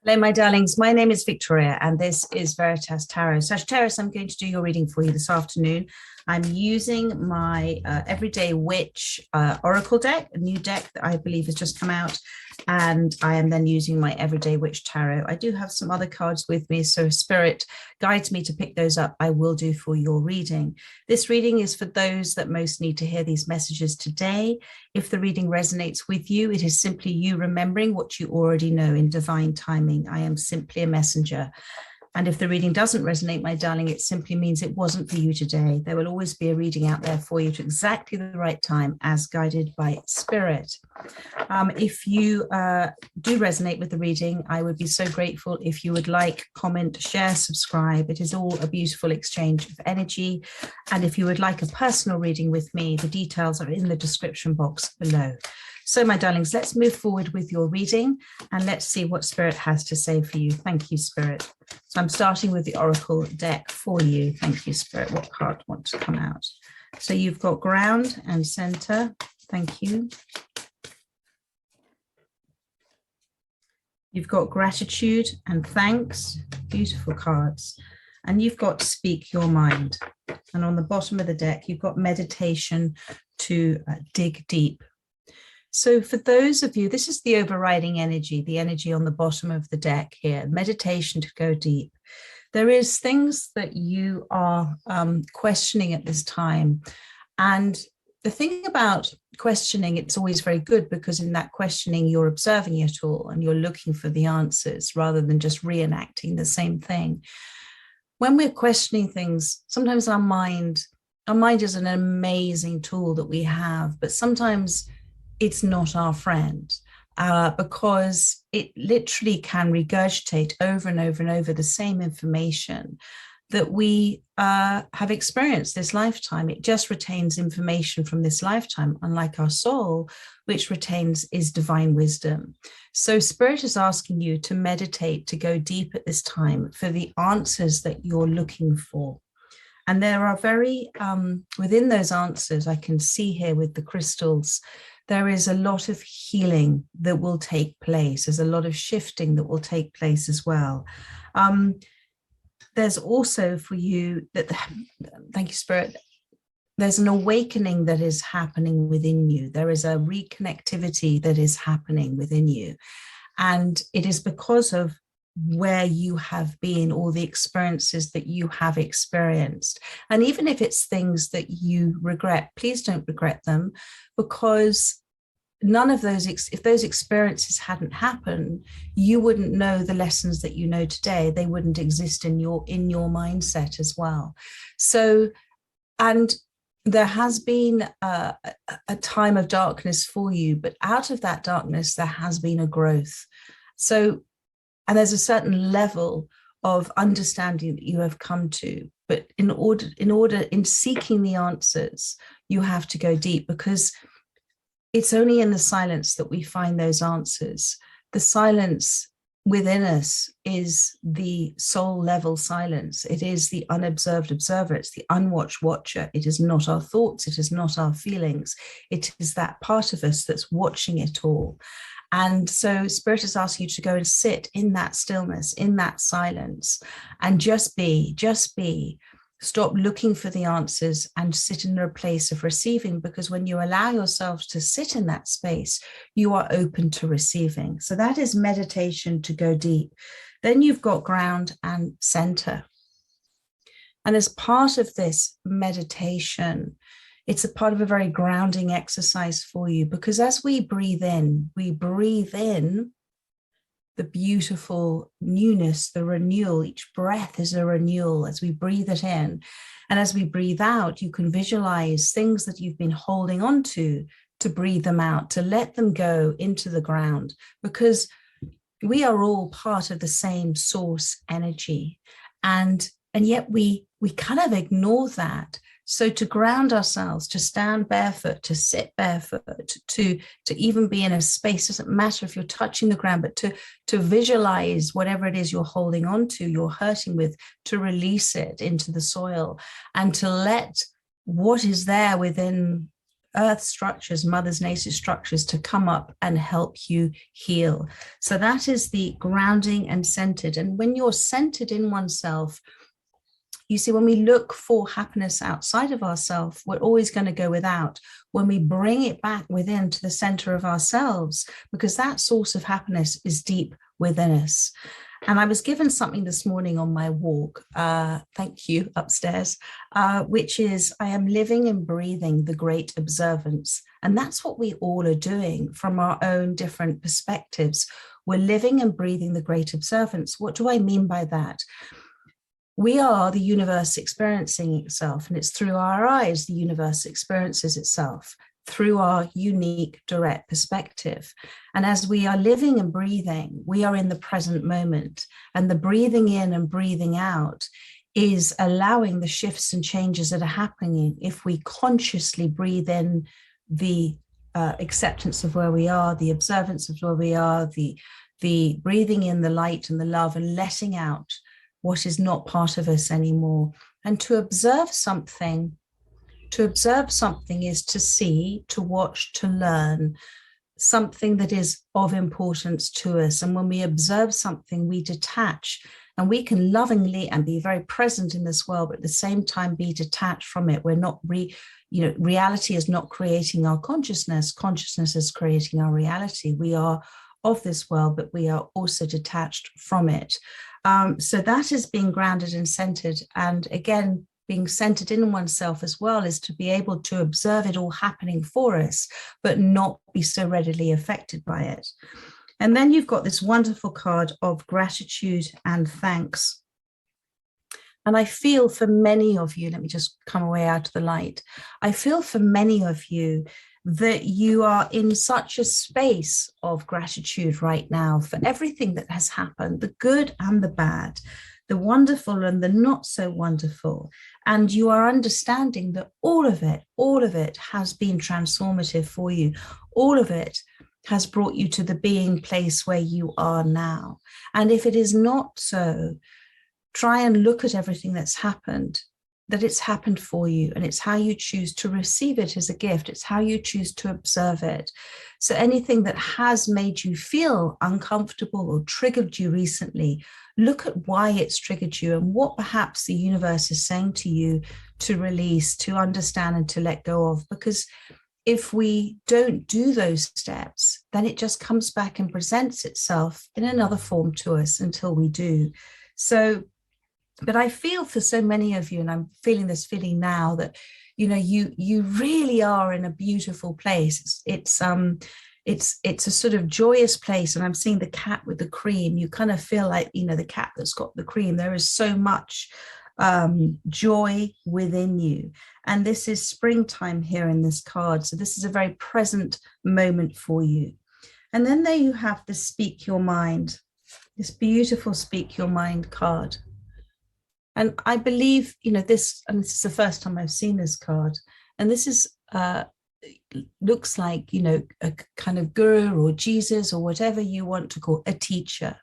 Hello, my darlings. My name is Victoria, and this is Veritas Tarot. Sagittarius, I'm going to do your reading for you this afternoon. I'm using my Everyday Witch Oracle deck, a new deck that I believe has just come out, and I am then using my Everyday Witch Tarot. I do have some other cards with me, so if Spirit guides me to pick those up, I will do for your reading. This reading is for those that most need to hear these messages today. If the reading resonates with you, it is simply you remembering what you already know in divine timing. I am simply a messenger. And if the reading doesn't resonate, my darling, it simply means it wasn't for you today. There will always be a reading out there for you at exactly the right time as guided by Spirit. If you do resonate with the reading, I would be so grateful if you would like, comment, share, subscribe. It is all a beautiful exchange of energy. And if you would like a personal reading with me, the details are in the description box below. So, my darlings, let's move forward with your reading and let's see what Spirit has to say for you. Thank you, Spirit. So I'm starting with the Oracle deck for you. Thank you, Spirit. What card wants to come out? So you've got ground and center. Thank you. You've got gratitude and thanks. Beautiful cards. And you've got speak your mind. And on the bottom of the deck, you've got meditation to dig deep. So for those of you, this is the overriding energy, the energy on the bottom of the deck here, meditation to go deep. There is things that you are questioning at this time. And the thing about questioning, it's always very good because in that questioning, you're observing it all and you're looking for the answers rather than just reenacting the same thing. When we're questioning things, sometimes our mind is an amazing tool that we have, but sometimes it's not our friend because it literally can regurgitate over and over and over the same information that we have experienced this lifetime. It just retains information from this lifetime, unlike our soul, which retains is divine wisdom. So Spirit is asking you to meditate, to go deep at this time for the answers that you're looking for. And there are within those answers, I can see here with the crystals, there is a lot of healing that will take place. There's a lot of shifting that will take place as well. There's also for you that, thank you, Spirit, there's an awakening that is happening within you. There is a reconnectivity that is happening within you. And it is because of where you have been, all the experiences that you have experienced. And even if it's things that you regret, please don't regret them, because none of those, if those experiences hadn't happened, you wouldn't know the lessons that you know today. They wouldn't exist in your mindset as well. So, and there has been a time of darkness for you, but out of that darkness, there has been a growth. So, and there's a certain level of understanding that you have come to, but in seeking the answers, you have to go deep, because it's only in the silence that we find those answers. The silence within us is the soul level silence. It is the unobserved observer. It's the unwatched watcher. It is not our thoughts. It is not our feelings. It is that part of us that's watching it all. And so Spirit is asking you to go and sit in that stillness, in that silence, and just be, stop looking for the answers and sit in a place of receiving, because when you allow yourself to sit in that space, you are open to receiving. So that is meditation to go deep. Then you've got ground and center. And as part of this meditation, it's a part of a very grounding exercise for you, because as we breathe in the beautiful newness, the renewal. Each breath is a renewal as we breathe it in. And as we breathe out, you can visualize things that you've been holding on to breathe them out, to let them go into the ground, because we are all part of the same source energy. And yet we kind of ignore that. So to ground ourselves, to stand barefoot, to sit barefoot, to even be in a space, doesn't matter if you're touching the ground, but to visualize whatever it is you're holding on to, you're hurting with, to release it into the soil and to let what is there within earth structures, mother's native structures to come up and help you heal. So that is the grounding and centered. And when you're centered in oneself, you see, when we look for happiness outside of ourselves, we're always going to go without. When we bring it back within to the center of ourselves, because that source of happiness is deep within us. And I was given something this morning on my walk, thank you, upstairs, which is, I am living and breathing the great observance. And that's what we all are doing from our own different perspectives. We're living and breathing the great observance. What do I mean by that? We are the universe experiencing itself, and it's through our eyes the universe experiences itself, through our unique direct perspective. And as we are living and breathing, we are in the present moment, and the breathing in and breathing out is allowing the shifts and changes that are happening. If we consciously breathe in the acceptance of where we are, the observance of where we are, the breathing in the light and the love, and letting out what is not part of us anymore. And to observe something is to see, to watch, to learn something that is of importance to us. And when we observe something, we detach, and we can lovingly and be very present in this world, but at the same time be detached from it. We're not reality is not creating our consciousness. Consciousness is creating our reality. We are of this world, but we are also detached from it. So that is being grounded and centered. And again, being centered in oneself as well is to be able to observe it all happening for us, but not be so readily affected by it. And then you've got this wonderful card of gratitude and thanks. And I feel for many of you, let me just come away out of the light. I feel for many of you that you are in such a space of gratitude right now for everything that has happened, the good and the bad, the wonderful and the not so wonderful. And you are understanding that all of it has been transformative for you. All of it has brought you to the being place where you are now. And if it is not so, try and look at everything that's happened, that it's happened for you, and it's how you choose to receive it as a gift. It's how you choose to observe it. So anything that has made you feel uncomfortable or triggered you recently, look at why it's triggered you and what perhaps the universe is saying to you to release, to understand, and to let go of. Because if we don't do those steps, then it just comes back and presents itself in another form to us until we do. So, but I feel for so many of you, and I'm feeling this feeling now, that you really are in a beautiful place. It's a sort of joyous place, and I'm seeing the cat with the cream. You kind of feel like the cat that's got the cream. There is so much joy within you, and this is springtime here in this card. So this is a very present moment for you. And then there you have the Speak Your Mind, this beautiful Speak Your Mind card. And I believe, this, and this is the first time I've seen this card, and this is, looks like, a kind of guru or Jesus or whatever you want to call a teacher.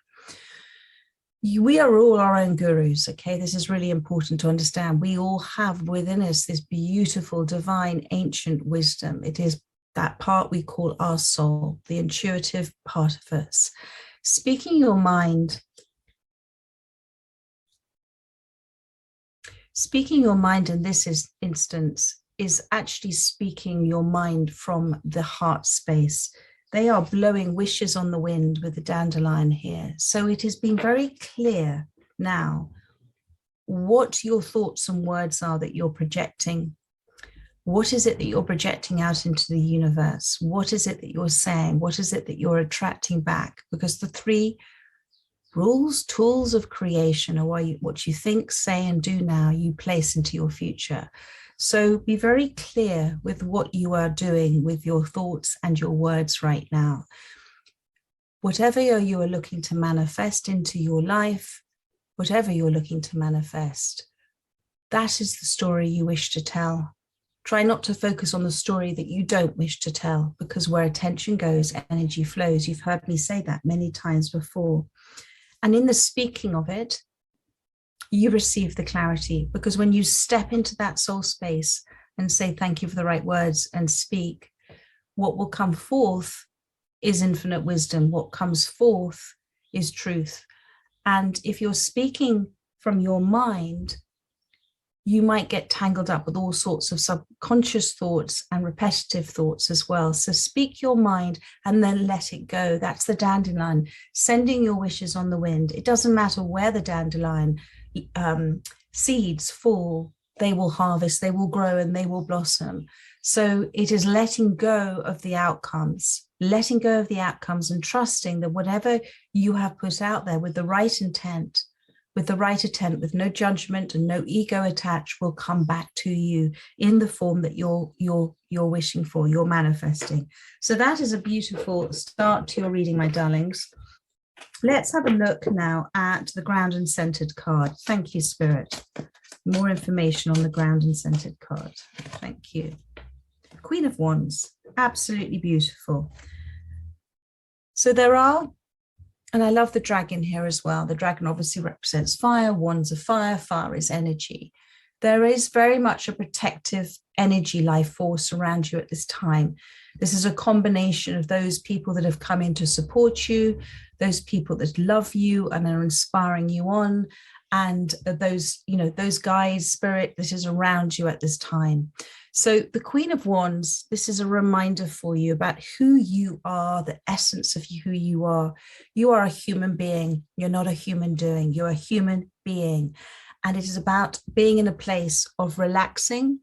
We are all our own gurus, okay? This is really important to understand. We all have within us this beautiful, divine, ancient wisdom. It is that part we call our soul, the intuitive part of us. Speaking your mind, in this instance is actually speaking your mind from the heart space. They are blowing wishes on the wind with the dandelion here. So it has been very clear now what your thoughts and words are that you're projecting. What is it that you're projecting out into the universe? What is it that you're saying? What is it that you're attracting back? Because the three rules, tools of creation are what you think, say, and do now, you place into your future. So be very clear with what you are doing with your thoughts and your words right now. Whatever you are looking to manifest into your life, whatever you're looking to manifest, that is the story you wish to tell. Try not to focus on the story that you don't wish to tell, because where attention goes, energy flows. You've heard me say that many times before. And in the speaking of it, you receive the clarity, because when you step into that soul space, and say thank you for the right words and speak, what will come forth is infinite wisdom. What comes forth is truth. And if you're speaking from your mind, you might get tangled up with all sorts of subconscious thoughts and repetitive thoughts as well. So speak your mind and then let it go. That's the dandelion, sending your wishes on the wind. It doesn't matter where the dandelion seeds fall, they will harvest, they will grow, and they will blossom. So it is letting go of the outcomes, and trusting that whatever you have put out there with the right intent, with no judgment and no ego attached, will come back to you in the form that you're wishing for, you're manifesting. So that is a beautiful start to your reading, my darlings. Let's have a look now at the ground and centered card. Thank you, Spirit. More information on the ground and centered card. Thank you. Queen of Wands, absolutely beautiful. So there are, and I love the dragon here as well. The dragon obviously represents fire. Wands are fire. Fire is energy. There is very much a protective energy life force around you at this time. This is a combination of those people that have come in to support you, those people that love you and are inspiring you on, and those guides, spirit that is around you at this time. So the Queen of Wands, this is a reminder for you about who you are, the essence of who you are. You are a human being. You're not a human doing. You're a human being. And it is about being in a place of relaxing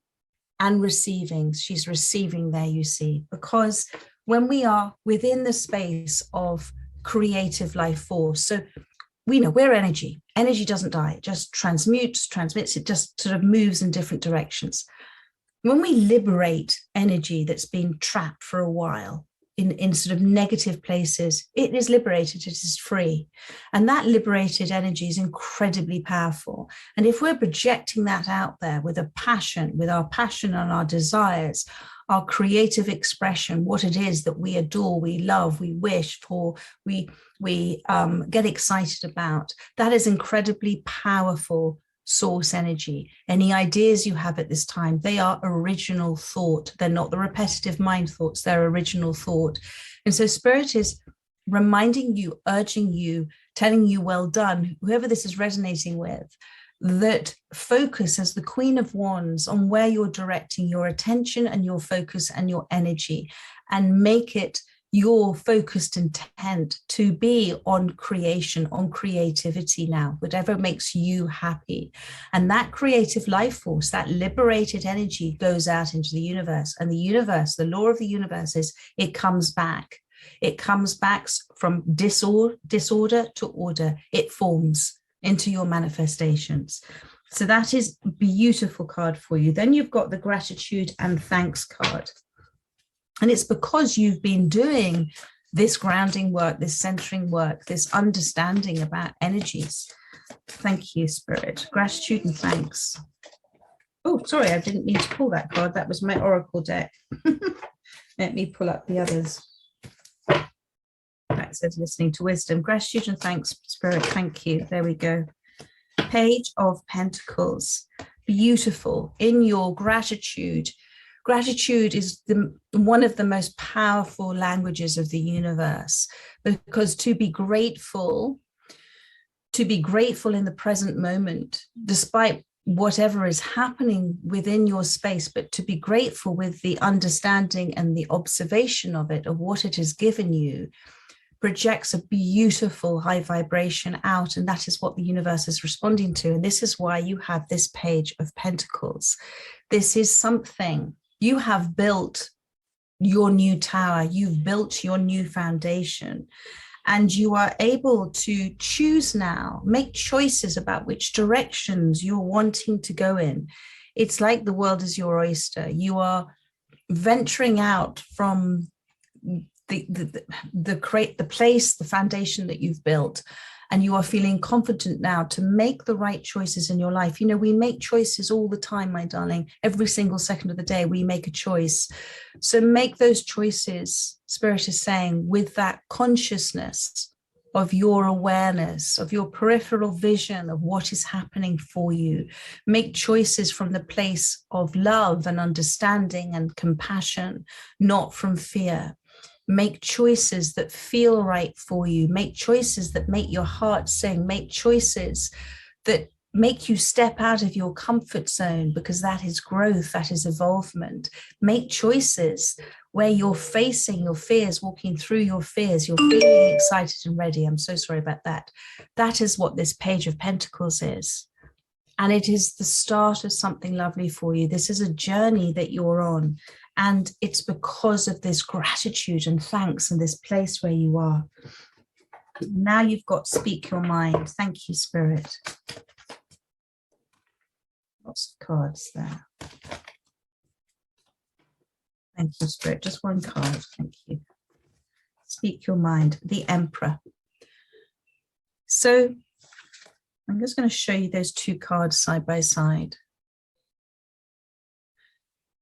and receiving. She's receiving there, you see, because when we are within the space of creative life force, so we know we're energy. Energy doesn't die. It just transmutes, transmits. It just sort of moves in different directions. When we liberate energy that's been trapped for a while in sort of negative places, it is liberated, it is free. And that liberated energy is incredibly powerful. And if we're projecting that out there with a passion, with our passion and our desires, our creative expression, what it is that we adore, we love, we wish for, we get excited about, that is incredibly powerful source energy. Any ideas you have at this time, they are original thought. They're not the repetitive mind thoughts, they're original thought. And so Spirit is reminding you, urging you, telling you, well done, whoever this is resonating with, that focus as the Queen of Wands on where you're directing your attention and your focus and your energy, and make it your focused intent to be on creation, on creativity now, whatever makes you happy. And that creative life force, that liberated energy goes out into the universe. And the universe, the law of the universe is it comes back. It comes back from disorder to order. It forms into your manifestations. So that is a beautiful card for you. Then you've got the gratitude and thanks card. And it's because you've been doing this grounding work, this centering work, this understanding about energies. Thank you, Spirit. Gratitude and thanks. Oh, sorry, I didn't need to pull that card. That was my oracle deck. Let me pull up the others. That says listening to wisdom. Gratitude and thanks, Spirit. Thank you. There we go. Page of Pentacles. Beautiful. In your gratitude, gratitude is one of the most powerful languages of the universe, because to be grateful in the present moment, despite whatever is happening within your space, but to be grateful with the understanding and the observation of it, of what it has given you, projects a beautiful high vibration out. And that is what the universe is responding to. And this is why you have this Page of Pentacles. This is something. You have built your new tower, you've built your new foundation, and you are able to choose now, make choices about which directions you're wanting to go in. It's like the world is your oyster. You are venturing out from the place, the foundation that you've built, and you are feeling confident now to make the right choices in your life. You know, we make choices all the time, my darling. Every single second of the day, we make a choice. So make those choices, Spirit is saying, with that consciousness of your awareness, of your peripheral vision of what is happening for you. Make choices from the place of love and understanding and compassion, not from fear. Make choices that feel right for you. Make choices that make your heart sing. Make choices that make you step out of your comfort zone, because that is growth, that is evolvement. Make choices where you're facing your fears, walking through your fears, you're feeling excited and ready. I'm so sorry about that. That is what this Page of Pentacles is. And it is the start of something lovely for you. This is a journey that you're on. And it's because of this gratitude and thanks and this place where you are. Now you've got Speak Your Mind. Thank you, Spirit. Lots of cards there. Thank you, Spirit. Just one card. Thank you. Speak Your Mind. The Emperor. So I'm just going to show you those two cards side by side.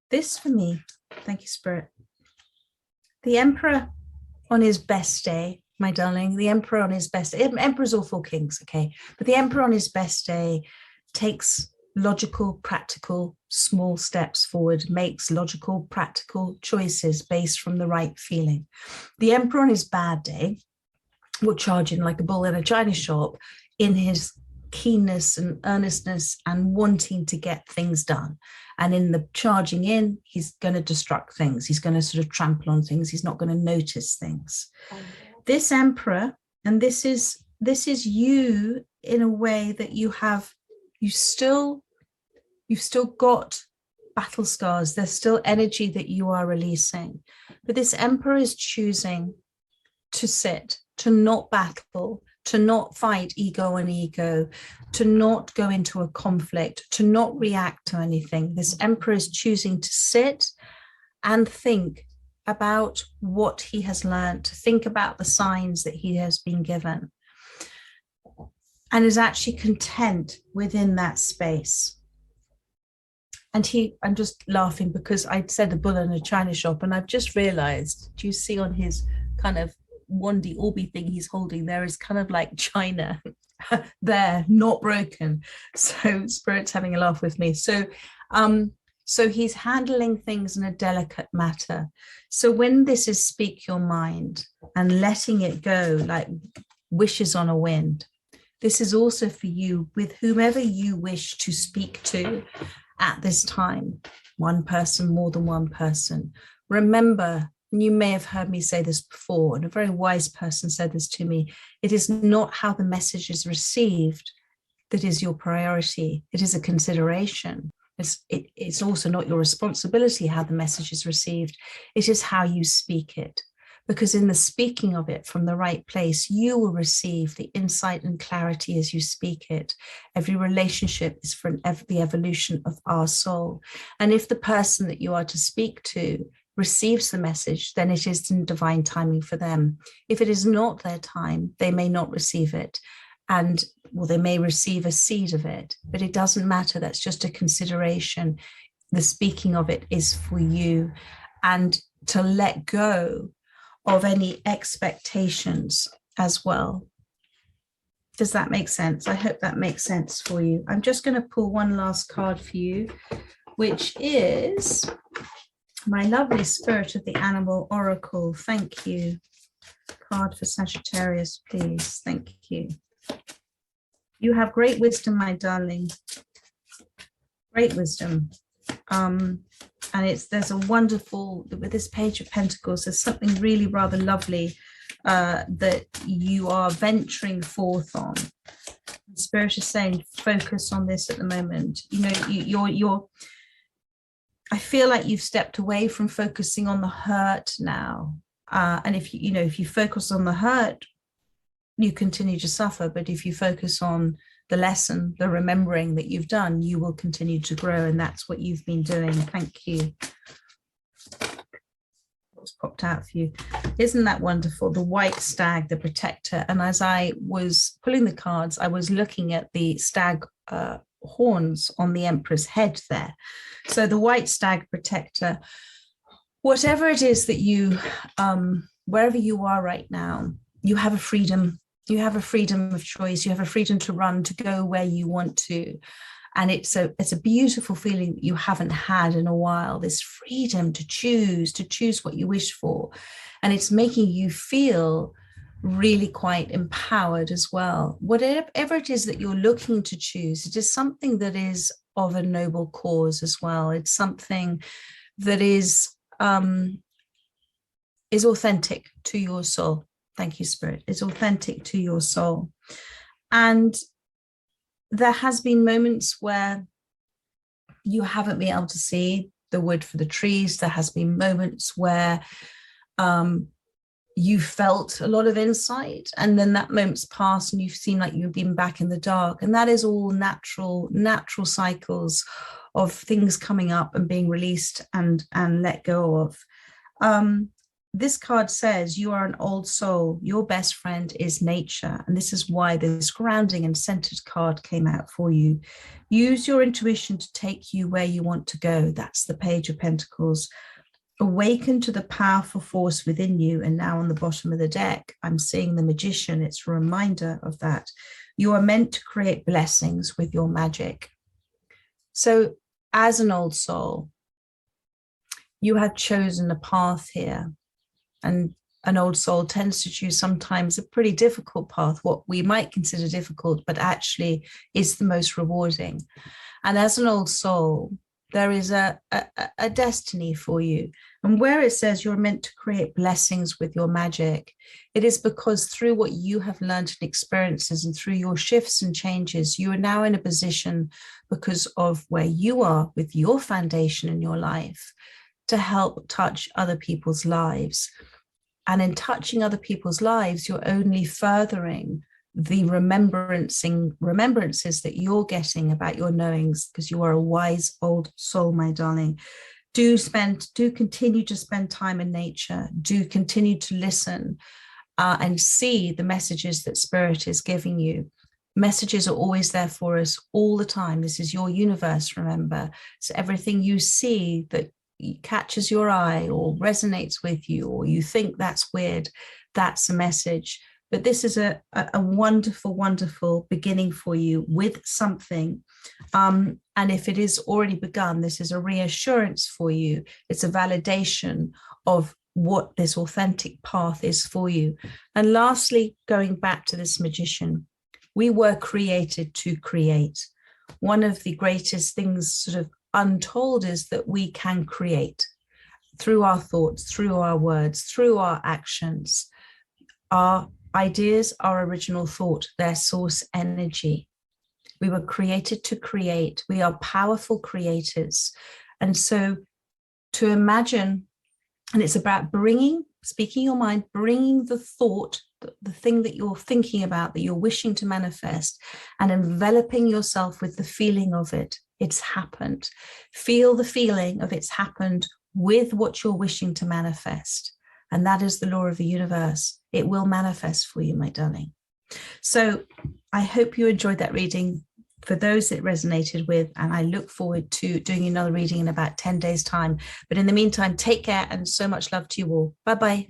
This for me, thank you, Spirit. The Emperor on his best day, my darling, the Emperor on his best day. Emperor's all four kings, okay? But the Emperor on his best day takes logical, practical, small steps forward, makes logical, practical choices based from the right feeling. The Emperor on his bad day will charge in like a bull in a china shop in his keenness and earnestness and wanting to get things done. And in the charging in, he's going to destruct things. He's going to sort of trample on things. He's not going to notice things. This Emperor, and this is you in a way that you've still got battle scars. There's still energy that you are releasing. But this Emperor is choosing to sit, to not battle, to not fight ego and ego, to not go into a conflict, to not react to anything. This Emperor is choosing to sit and think about what he has learned, to think about the signs that he has been given, and is actually content within that space. And I'm just laughing because I said a bull in a china shop, and I've just realized, do you see on his kind of wandy orby thing he's holding, there is kind of like china there, not broken. So Spirit's having a laugh with me. So he's handling things in a delicate matter. So when this is Speak Your Mind and letting it go like wishes on a wind, this is also for you with whomever you wish to speak to at this time. One person, more than one person. Remember, and you may have heard me say this before, and a very wise person said this to me, it is not how the message is received that is your priority. It is a consideration. It's also not your responsibility how the message is received. It is how you speak it. Because in the speaking of it from the right place, you will receive the insight and clarity as you speak it. Every relationship is for the evolution of our soul. And if the person that you are to speak to receives the message, then it is in divine timing for them. If it is not their time, they may not receive it. And well, they may receive a seed of it, but it doesn't matter. That's just a consideration. The speaking of it is for you, and to let go of any expectations as well. Does that make sense? I hope that makes sense for you. I'm just going to pull one last card for you, which is my lovely Spirit of the Animal Oracle. Thank you. Card for Sagittarius, please. Thank you. You have great wisdom, my darling. Great wisdom. And there's a wonderful, with this Page of Pentacles, there's something really rather lovely that you are venturing forth on. The Spirit is saying, focus on this at the moment. You know, you're I feel like you've stepped away from focusing on the hurt now. And if you focus on the hurt, you continue to suffer. But if you focus on the lesson, the remembering that you've done, you will continue to grow. And that's what you've been doing. Thank you. What's popped out for you? Isn't that wonderful? The white stag, the protector. And as I was pulling the cards, I was looking at the stag horns on the Emperor's head there. So the white stag protector, whatever it is that you, wherever you are right now, you have a freedom You have a freedom of choice. You have a freedom to run, to go where you want to. And it's a beautiful feeling that you haven't had in a while, this freedom to choose what you wish for. And it's making you feel really quite empowered as well. Whatever it is that you're looking to choose, it is something that is of a noble cause as well. It's something that is authentic to your soul. Thank you, Spirit. It's authentic to your soul. And there has been moments where you haven't been able to see the wood for the trees. There has been moments where you felt a lot of insight, and then that moment's passed and you've seen like you've been back in the dark. And that is all natural cycles of things coming up and being released and let go of. This card says you are an old soul. Your best friend is nature. And this is why this grounding and centered card came out for you. Use your intuition to take you where you want to go. That's the Page of Pentacles. Awaken to the powerful force within you. And now on the bottom of the deck, I'm seeing the Magician. It's a reminder of that. You are meant to create blessings with your magic. So as an old soul, you have chosen a path here. And an old soul tends to choose sometimes a pretty difficult path, what we might consider difficult, but actually is the most rewarding. And as an old soul, there is a destiny for you. And where it says you're meant to create blessings with your magic, it is because through what you have learned and experiences and through your shifts and changes, you are now in a position, because of where you are with your foundation in your life, to help touch other people's lives. And in touching other people's lives, you're only furthering the remembrances that you're getting about your knowings, because you are a wise old soul, my darling. Do continue to spend time in nature. Do continue to listen and see the messages that Spirit is giving you. Messages are always there for us all the time. This is your universe, remember. So everything you see that catches your eye or resonates with you, or you think that's weird, that's a message. But this is a wonderful, wonderful beginning for you with something. And if it is already begun, this is a reassurance for you. It's a validation of what this authentic path is for you. And lastly, going back to this Magician, we were created to create. One of the greatest things sort of untold is that we can create through our thoughts, through our words, through our actions. Our ideas are original thought, their source energy. We were created to create. We are powerful creators. And so to imagine, and it's about speaking your mind, bringing the thought, the thing that you're thinking about, that you're wishing to manifest, and enveloping yourself with the feeling of it. It's happened. Feel the feeling of it's happened with what you're wishing to manifest. And that is the law of the universe. It will manifest for you, my darling. So I hope you enjoyed that reading. For those that resonated with, and I look forward to doing another reading in about 10 days' time. But in the meantime, take care and so much love to you all. Bye-bye.